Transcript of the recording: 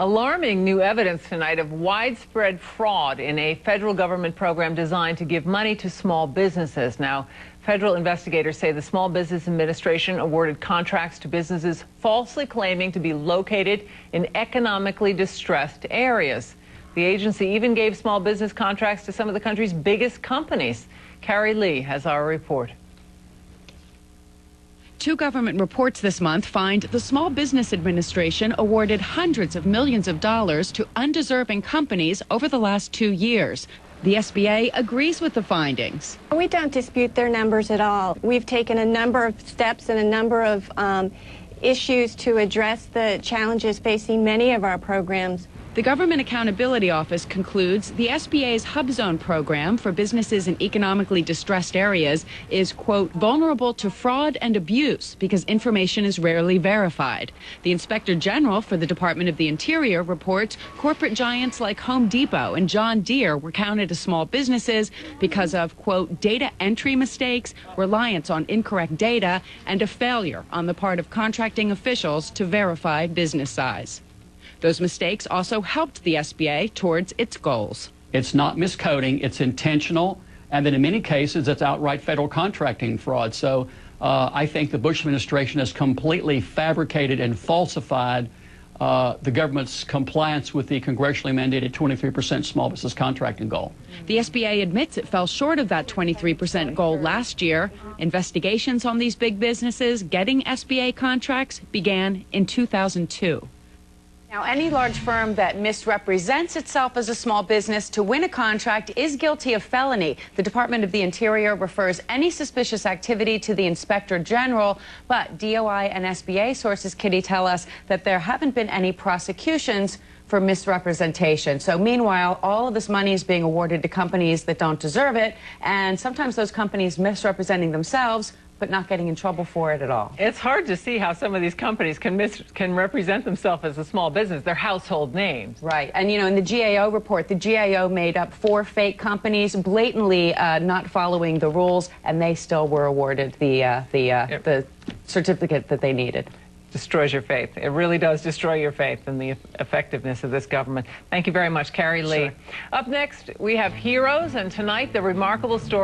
Alarming new evidence tonight of widespread fraud in a federal government program designed to give money to small businesses. Now, federal investigators say the Small Business Administration awarded contracts to businesses falsely claiming to be located in economically distressed areas. The agency even gave small business contracts to some of the country's biggest companies. Carrie Lee has our report. Two government reports this month find the Small Business Administration awarded hundreds of millions of dollars to undeserving companies over the last 2 years. The SBA agrees with the findings. We don't dispute their numbers at all. We've taken a number of steps and a number of issues to address the challenges facing many of our programs. The Government Accountability Office concludes the SBA's Hub Zone program for businesses in economically distressed areas is, quote, vulnerable to fraud and abuse because information is rarely verified. The Inspector General for the Department of the Interior reports corporate giants like Home Depot and John Deere were counted as small businesses because of, quote, data entry mistakes, reliance on incorrect data, and a failure on the part of contracting officials to verify business size. Those mistakes also helped the SBA towards its goals. It's not miscoding, it's intentional, and then in many cases it's outright federal contracting fraud. So I think the Bush administration has completely fabricated and falsified the government's compliance with the congressionally mandated 23% small business contracting goal. The SBA admits it fell short of that 23% goal last year. Investigations on these big businesses getting SBA contracts began in 2002. Now, any large firm that misrepresents itself as a small business to win a contract is guilty of felony. The Department of the Interior refers any suspicious activity to the Inspector General, but DOI and SBA sources, Kitty, tell us that there haven't been any prosecutions for misrepresentation. So meanwhile, all of this money is being awarded to companies that don't deserve it, and sometimes those companies misrepresenting themselves but not getting in trouble for it at all. It's hard to see how some of these companies can represent themselves as a small business. They're household names. Right. And, you know, in the GAO report, the GAO made up 4 fake companies blatantly not following the rules, and they still were awarded the certificate that they needed. Destroys your faith. It really does destroy your faith in the effectiveness of this government. Thank you very much, Carrie Lee. Sure. Up next, we have heroes, and tonight, the remarkable story